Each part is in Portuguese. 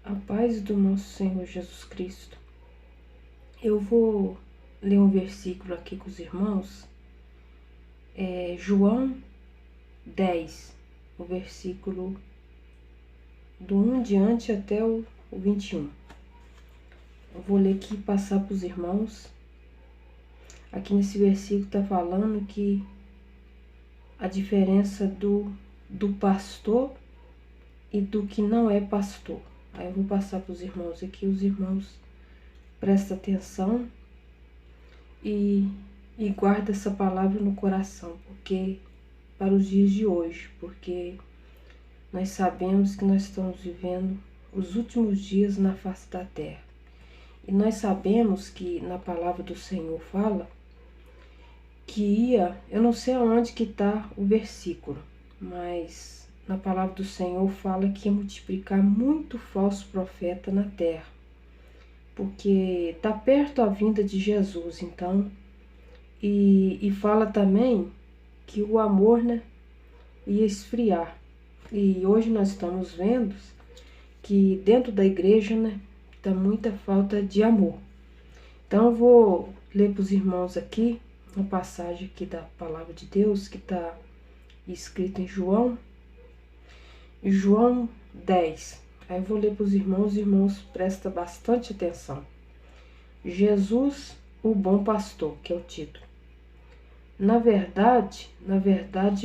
A paz do nosso Senhor Jesus Cristo. Eu vou ler um versículo aqui com os irmãos. João 10, o versículo do 1 diante até o 21. Eu vou ler aqui e passar para os irmãos. Aqui nesse versículo está falando que a diferença do pastor e do que não é pastor. Aí eu vou passar para os irmãos aqui, os irmãos prestem atenção e guarda essa palavra no coração, porque para os dias de hoje, porque nós sabemos que nós estamos vivendo os últimos dias na face da terra. E nós sabemos que na palavra do Senhor fala que eu não sei aonde que está o versículo, mas na palavra do Senhor fala que ia multiplicar muito falso profeta na terra, porque está perto a vinda de Jesus, então, e fala também que o amor, ia esfriar. E hoje nós estamos vendo que dentro da igreja, está muita falta de amor. Então eu vou ler para os irmãos aqui uma passagem aqui da palavra de Deus que está escrita em João 10. Aí eu vou ler para os irmãos prestem bastante atenção. Jesus, o bom pastor, que é o título. Na verdade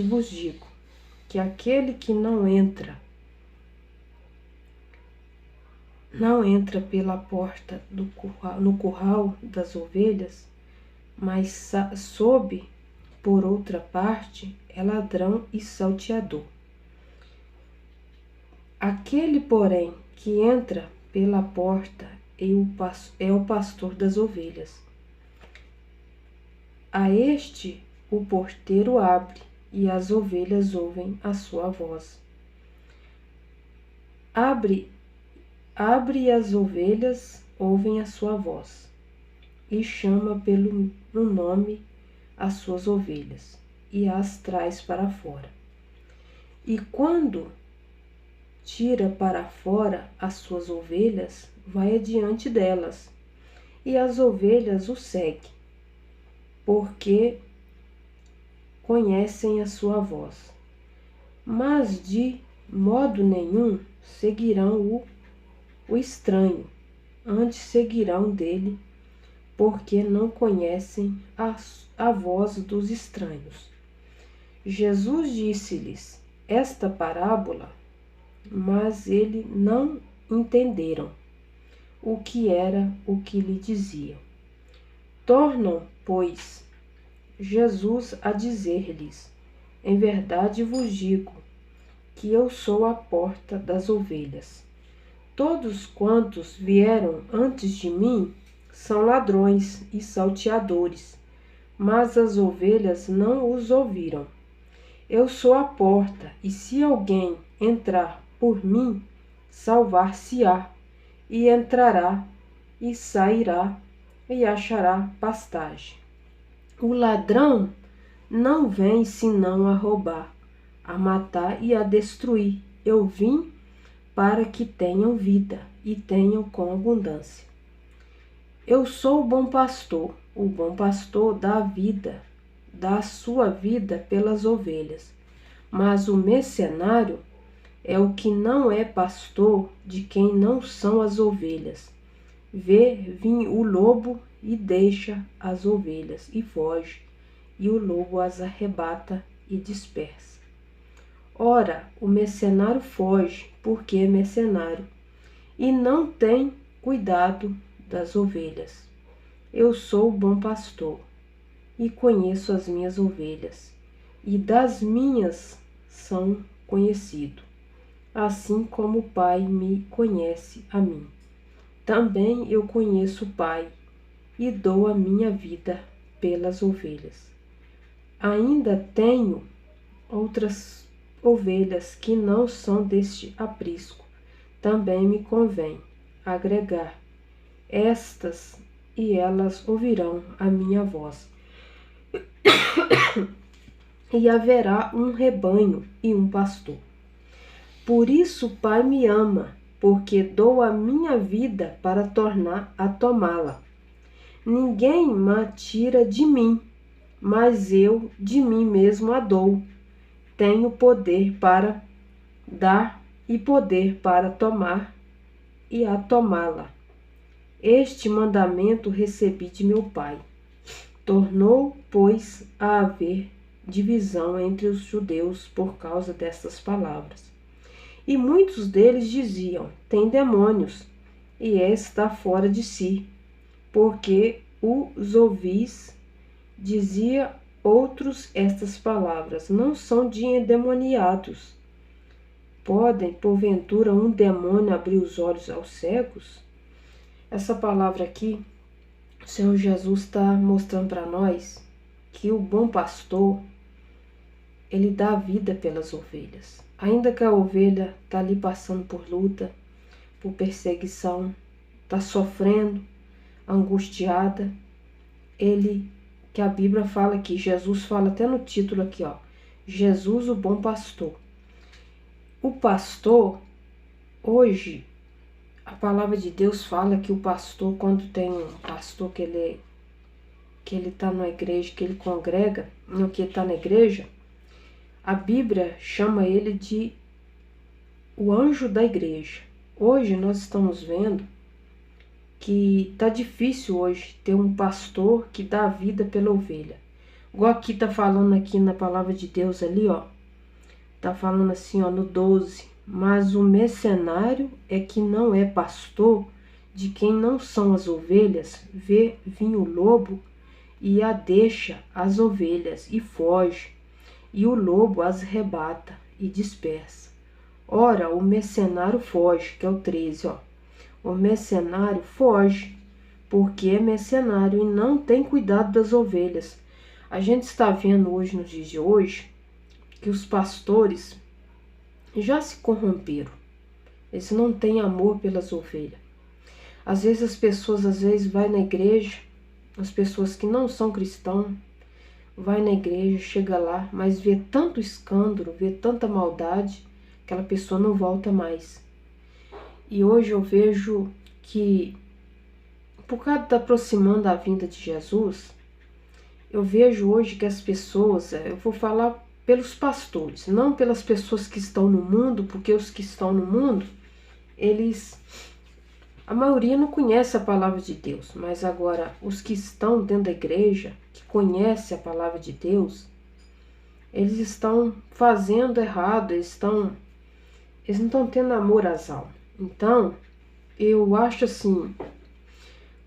vos digo que aquele que não entra pela porta no curral das ovelhas, mas sobe por outra parte, é ladrão e salteador. Aquele, porém, que entra pela porta é o pastor das ovelhas. A este o porteiro abre, e as ovelhas ouvem a sua voz. Abre e as ovelhas ouvem a sua voz, e chama pelo nome as suas ovelhas, e as traz para fora. E quando tira para fora as suas ovelhas, vai adiante delas, e as ovelhas o seguem, porque conhecem a sua voz. Mas de modo nenhum seguirão o estranho, antes seguirão dele, porque não conhecem a voz dos estranhos. Jesus disse-lhes esta parábola, mas eles não entenderam o que era o que lhe diziam. Tornam, pois, Jesus a dizer-lhes: em verdade vos digo que eu sou a porta das ovelhas. Todos quantos vieram antes de mim são ladrões e salteadores, mas as ovelhas não os ouviram. Eu sou a porta, e se alguém entrar por mim, salvar-se-á, e entrará e sairá e achará pastagem. O ladrão não vem senão a roubar, a matar e a destruir. Eu vim para que tenham vida e tenham com abundância. Eu sou o bom pastor dá a sua vida pelas ovelhas. Mas o mercenário é o que não é pastor, de quem não são as ovelhas. Vê vir o lobo e deixa as ovelhas e foge, e o lobo as arrebata e dispersa. Ora, o mercenário foge, porque é mercenário, e não tem cuidado das ovelhas. Eu sou o bom pastor, e conheço as minhas ovelhas, e das minhas são conhecido, assim como o Pai me conhece a mim. Também eu conheço o Pai, e dou a minha vida pelas ovelhas. Ainda tenho outras ovelhas que não são deste aprisco. Também me convém agregar estas, e elas ouvirão a minha voz. E haverá um rebanho e um pastor. Por isso o Pai me ama, porque dou a minha vida para tornar a tomá-la. Ninguém me tira de mim, mas eu de mim mesmo a dou. Tenho poder para dar e poder para tomar e a tomá-la. Este mandamento recebi de meu Pai. Tornou, pois, a haver divisão entre os judeus por causa destas palavras. E muitos deles diziam: tem demônios, e está fora de si, porque os ouvis. Dizia outros estas palavras: não são de endemoniados. Podem, porventura, um demônio abrir os olhos aos cegos? Essa palavra aqui, o Senhor Jesus está mostrando para nós que o bom pastor, ele dá vida pelas ovelhas. Ainda que a ovelha está ali passando por luta, por perseguição, está sofrendo, angustiada, que a Bíblia fala aqui, Jesus fala até no título aqui, ó, Jesus o bom pastor. O pastor, hoje, a palavra de Deus fala que o pastor, quando tem um pastor que ele está na igreja, que ele congrega, no que está na igreja, a Bíblia chama ele de o anjo da igreja. Hoje nós estamos vendo que está difícil hoje ter um pastor que dá vida pela ovelha. Igual aqui está falando aqui na palavra de Deus ali, ó. Está falando assim, ó, no 12. Mas o mercenário é que não é pastor de quem não são as ovelhas, vê vir o lobo e a deixa as ovelhas e foge, e o lobo as arrebata e dispersa. Ora, o mercenário foge, que é o 13, ó. O mercenário foge, porque é mercenário e não tem cuidado das ovelhas. A gente está vendo hoje, nos dias de hoje, que os pastores já se corromperam. Eles não têm amor pelas ovelhas. Às vezes as pessoas, vai na igreja, as pessoas que não são cristãos, vai na igreja, chega lá, mas vê tanto escândalo, vê tanta maldade, aquela pessoa não volta mais. E hoje eu vejo que, por causa da aproximando da vinda de Jesus, eu vejo hoje que as pessoas, eu vou falar pelos pastores, não pelas pessoas que estão no mundo, porque os que estão no mundo, a maioria não conhece a palavra de Deus, mas agora os que estão dentro da igreja, que conhecem a palavra de Deus, eles estão fazendo errado, eles não estão tendo amor às almas. Então, eu acho assim,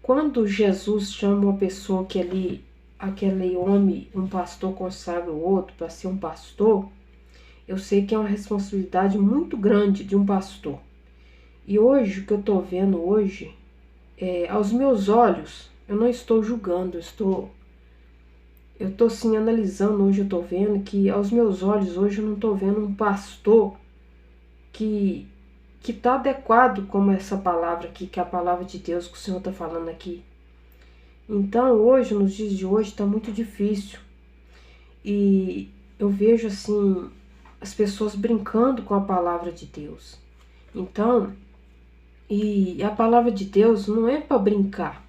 quando Jesus chama uma pessoa que aquele homem, um pastor consagra o outro para ser um pastor, eu sei que é uma responsabilidade muito grande de um pastor. E hoje, o que eu estou vendo hoje, aos meus olhos, eu não estou julgando, eu estou sim analisando hoje, eu estou vendo que aos meus olhos hoje eu não estou vendo um pastor que está adequado como essa palavra aqui, que é a palavra de Deus que o Senhor está falando aqui. Então hoje, nos dias de hoje, está muito difícil. E eu vejo assim, as pessoas brincando com a palavra de Deus. Então, e a palavra de Deus não é para brincar.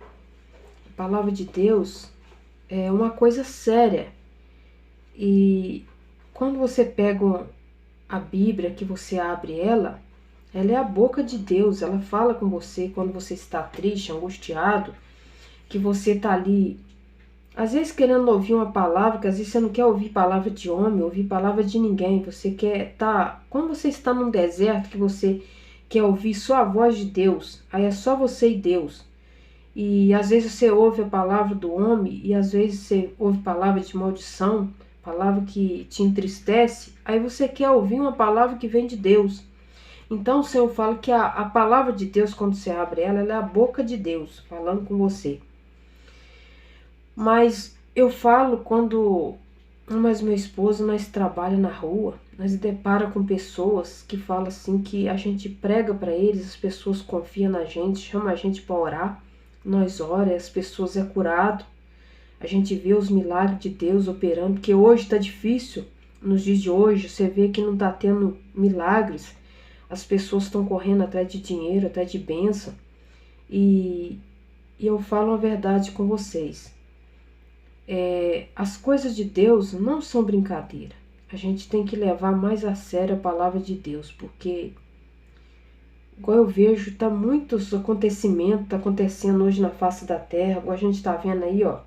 A palavra de Deus é uma coisa séria. E quando você pega a Bíblia, que você abre ela é a boca de Deus, ela fala com você quando você está triste, angustiado, que você está ali, às vezes querendo ouvir uma palavra, que às vezes você não quer ouvir palavra de homem, ouvir palavra de ninguém, você quer quando você está num deserto, que você quer ouvir só a voz de Deus, aí é só você e Deus, e às vezes você ouve a palavra do homem, e às vezes você ouve palavra de maldição, palavra que te entristece, aí você quer ouvir uma palavra que vem de Deus. Então o Senhor fala que a palavra de Deus, quando você abre ela é a boca de Deus, falando com você. Mas eu falo quando mas meu esposo, nós trabalha na rua, nós depara com pessoas que falam assim, que a gente prega para eles, as pessoas confiam na gente, chama a gente para orar, nós ora, as pessoas é curado, a gente vê os milagres de Deus operando, porque hoje está difícil, nos dias de hoje, você vê que não está tendo milagres. as pessoas estão correndo atrás de dinheiro, atrás de bênção. E eu falo a verdade com vocês. As coisas de Deus não são brincadeira. A gente tem que levar mais a sério a palavra de Deus, porque, igual eu vejo, tá muitos acontecimentos acontecendo hoje na face da terra, igual a gente tá vendo aí, ó.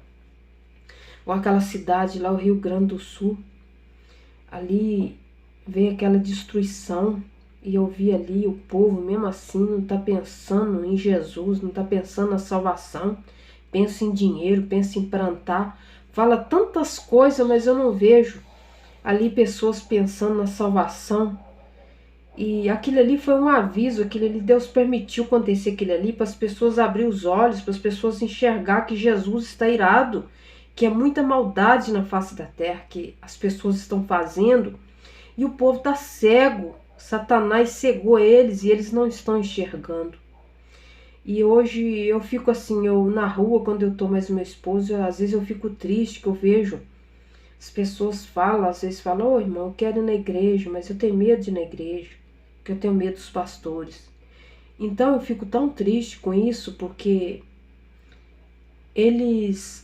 Igual aquela cidade lá, o Rio Grande do Sul. Ali veio aquela destruição. E eu vi ali o povo, mesmo assim, não tá pensando em Jesus, não tá pensando na salvação. Pensa em dinheiro, pensa em plantar. Fala tantas coisas, mas eu não vejo ali pessoas pensando na salvação. E aquilo ali foi um aviso, aquilo ali Deus permitiu acontecer aquilo ali para as pessoas abrir os olhos, para as pessoas enxergar que Jesus está irado, que é muita maldade na face da terra que as pessoas estão fazendo e o povo está cego. Satanás cegou eles e eles não estão enxergando. E hoje eu fico assim, eu na rua, quando eu tô mais meu esposo, às vezes eu fico triste, que eu vejo as pessoas falam, às vezes falam, ô irmão, eu quero ir na igreja, mas eu tenho medo de ir na igreja, porque eu tenho medo dos pastores. Então eu fico tão triste com isso, porque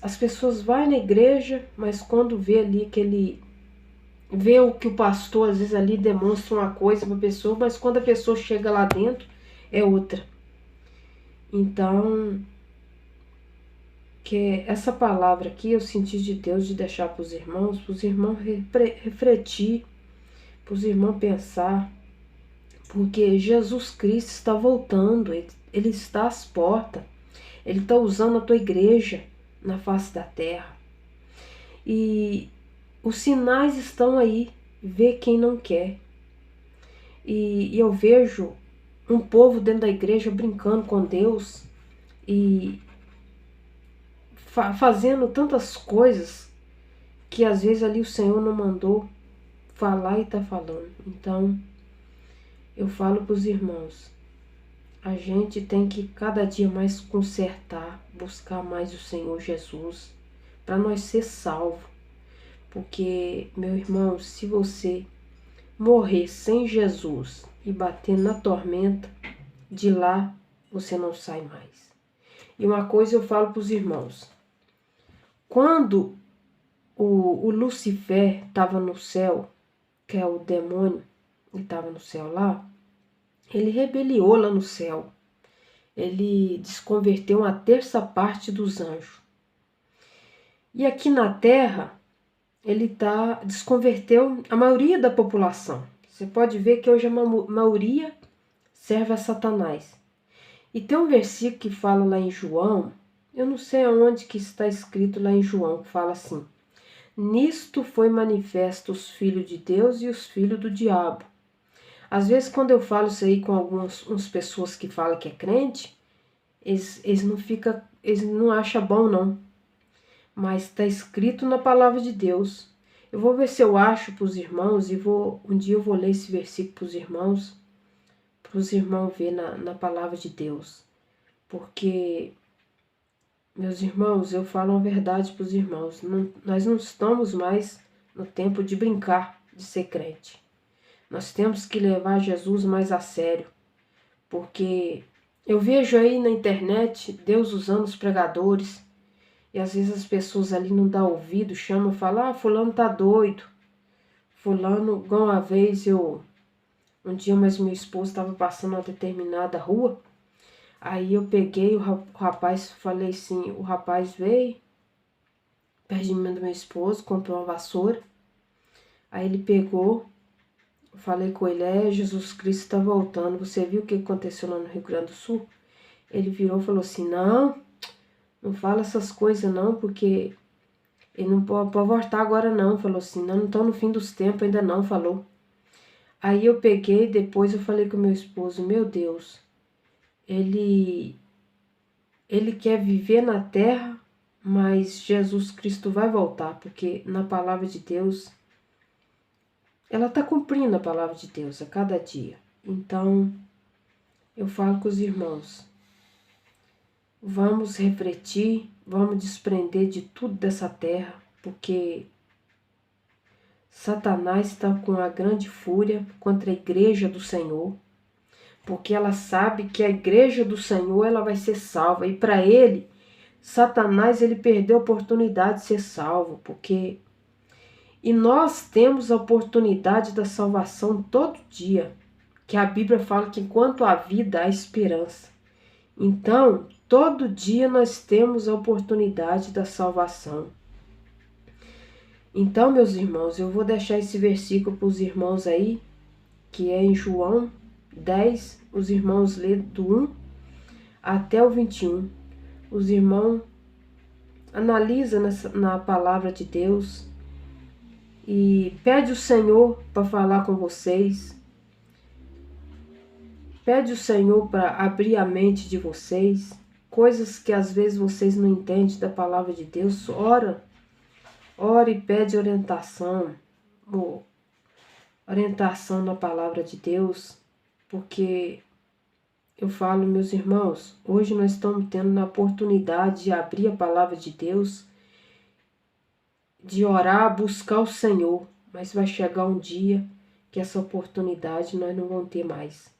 as pessoas vão na igreja, mas quando vê ali vê o que o pastor às vezes ali demonstra uma coisa para a pessoa, mas quando a pessoa chega lá dentro é outra. Então, que essa palavra aqui eu senti de Deus de deixar para os irmãos refletir, para os irmãos pensar, porque Jesus Cristo está voltando, ele está às portas, ele está usando a tua igreja na face da terra. E os sinais estão aí, vê quem não quer. E eu vejo um povo dentro da igreja brincando com Deus e fazendo tantas coisas que às vezes ali o Senhor não mandou falar e está falando. Então, eu falo para os irmãos, a gente tem que cada dia mais consertar, buscar mais o Senhor Jesus, para nós ser salvos. Porque, meu irmão, se você morrer sem Jesus e bater na tormenta, de lá você não sai mais. E uma coisa eu falo para os irmãos, quando o Lucifer estava no céu, que é o demônio, ele estava no céu lá, ele rebeliou lá no céu. Ele desconverteu uma terça parte dos anjos. E aqui na terra, ele desconverteu a maioria da população. Você pode ver que hoje a maioria serve a Satanás. E tem um versículo que fala lá em João, eu não sei aonde que está escrito lá em João, que fala assim, nisto foi manifesto os filhos de Deus e os filhos do diabo. Às vezes quando eu falo isso aí com algumas pessoas que falam que é crente, eles não acham bom não. Mas está escrito na palavra de Deus. Eu vou ver se eu acho para os irmãos e um dia eu vou ler esse versículo para os irmãos ver na palavra de Deus. Porque, meus irmãos, eu falo a verdade para os irmãos, nós não estamos mais no tempo de brincar, de ser crente. Nós temos que levar Jesus mais a sério, porque eu vejo aí na internet Deus usando os pregadores, e às vezes as pessoas ali não dão ouvido, chamam e falam, fulano tá doido. Fulano, igual uma vez um dia mais meu esposo estava passando uma determinada rua, aí eu peguei o rapaz, falei assim, o rapaz veio, perto de mim do meu esposo, comprou uma vassoura, aí ele pegou, eu falei com ele, Jesus Cristo está voltando, você viu o que aconteceu lá no Rio Grande do Sul? Ele virou e falou assim, não fala essas coisas não, porque ele não pode voltar agora não, falou assim, não estão no fim dos tempos ainda não, falou. Aí eu peguei, depois eu falei com meu esposo, meu Deus, ele quer viver na terra, mas Jesus Cristo vai voltar, porque na palavra de Deus, ela está cumprindo a palavra de Deus a cada dia. Então, eu falo com os irmãos, vamos refletir, vamos desprender de tudo dessa terra, porque Satanás está com a grande fúria contra a igreja do Senhor. porque ela sabe que a igreja do Senhor ela vai ser salva. E para ele, Satanás, ele perdeu a oportunidade de ser salvo, porque... E nós temos a oportunidade da salvação todo dia, que a Bíblia fala que enquanto há vida, há esperança. Então, todo dia nós temos a oportunidade da salvação. Então, meus irmãos, eu vou deixar esse versículo para os irmãos aí, que é em João 10, os irmãos lêem do 1 até o 21. Os irmãos analisam na palavra de Deus e pede o Senhor para falar com vocês. Pede o Senhor para abrir a mente de vocês, coisas que às vezes vocês não entendem da palavra de Deus. Ora e pede orientação na palavra de Deus, porque eu falo, meus irmãos, hoje nós estamos tendo a oportunidade de abrir a palavra de Deus, de orar, buscar o Senhor, mas vai chegar um dia que essa oportunidade nós não vamos ter mais.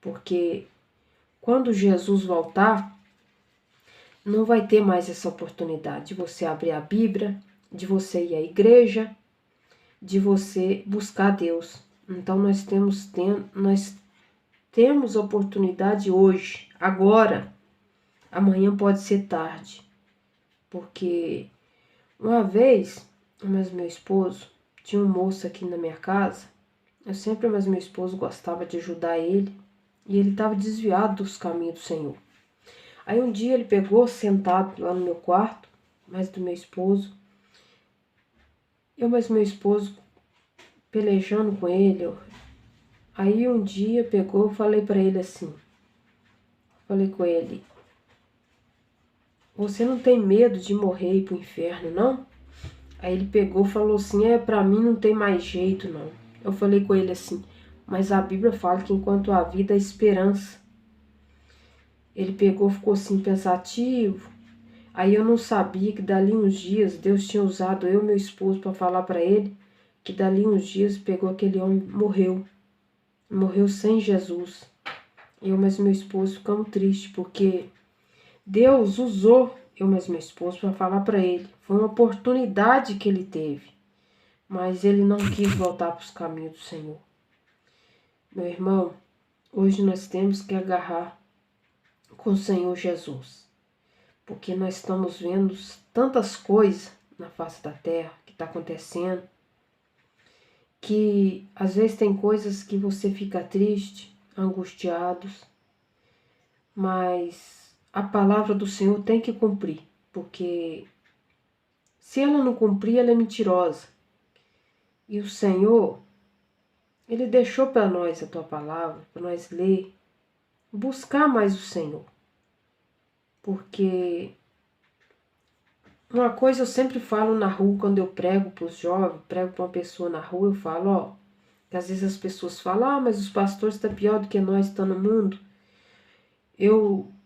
Porque quando Jesus voltar, não vai ter mais essa oportunidade de você abrir a Bíblia, de você ir à igreja, de você buscar Deus. Então nós temos a oportunidade hoje, agora. Amanhã pode ser tarde. Porque uma vez, mas meu esposo, tinha um moço aqui na minha casa, mas meu esposo gostava de ajudar ele, e ele estava desviado dos caminhos do Senhor. Aí um dia ele pegou, sentado lá no meu quarto, mais do meu esposo, meu esposo pelejando com ele. Aí um dia pegou, eu falei para ele assim, falei com ele: você não tem medo de morrer e ir pro inferno, não? Aí ele pegou e falou assim: pra mim não tem mais jeito, não. Eu falei com ele assim: mas a Bíblia fala que enquanto há vida, há esperança. Ele pegou, ficou assim pensativo. Aí eu não sabia que dali uns dias Deus tinha usado eu e meu esposo para falar para ele que dali uns dias pegou aquele homem, morreu sem Jesus. Mas meu esposo ficamos tristes, porque Deus usou mas meu esposo para falar para ele. Foi uma oportunidade que ele teve, mas ele não quis voltar para os caminhos do Senhor. Meu irmão, hoje nós temos que agarrar com o Senhor Jesus, porque nós estamos vendo tantas coisas na face da terra que está acontecendo, que às vezes tem coisas que você fica triste, angustiado, mas a palavra do Senhor tem que cumprir, porque se ela não cumprir, ela é mentirosa. E o Senhor, Ele deixou para nós a tua palavra, para nós ler, buscar mais o Senhor. Porque uma coisa eu sempre falo na rua, quando eu prego para os jovens, prego para uma pessoa na rua, eu falo, que às vezes as pessoas falam: mas os pastores estão pior do que nós, estão no mundo.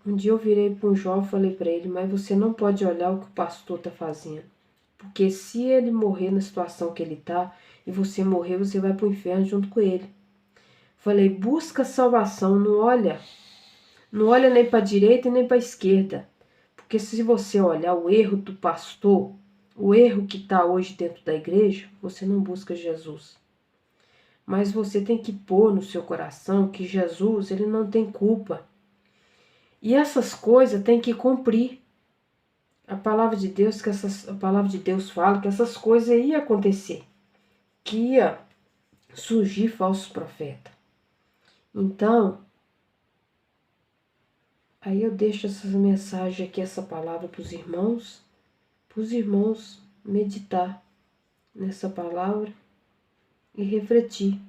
Um dia eu virei para um jovem e falei para ele: mas você não pode olhar o que o pastor está fazendo. Porque se ele morrer na situação que ele está, e você morrer, você vai para o inferno junto com ele. Falei: busca salvação, não olha nem para a direita e nem para a esquerda. Porque se você olhar o erro do pastor, o erro que está hoje dentro da igreja, você não busca Jesus. Mas você tem que pôr no seu coração que Jesus, ele não tem culpa. E essas coisas tem que cumprir. A palavra de Deus fala que essas coisas iam acontecer, que ia surgir falsos profetas. Então, aí eu deixo essa mensagem aqui, essa palavra para os irmãos meditar nessa palavra e refletir.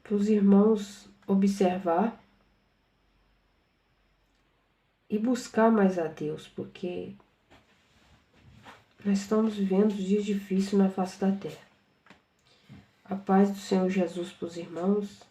Para os irmãos observar e buscar mais a Deus, porque nós estamos vivendo dias difíceis na face da terra. A paz do Senhor Jesus para os irmãos.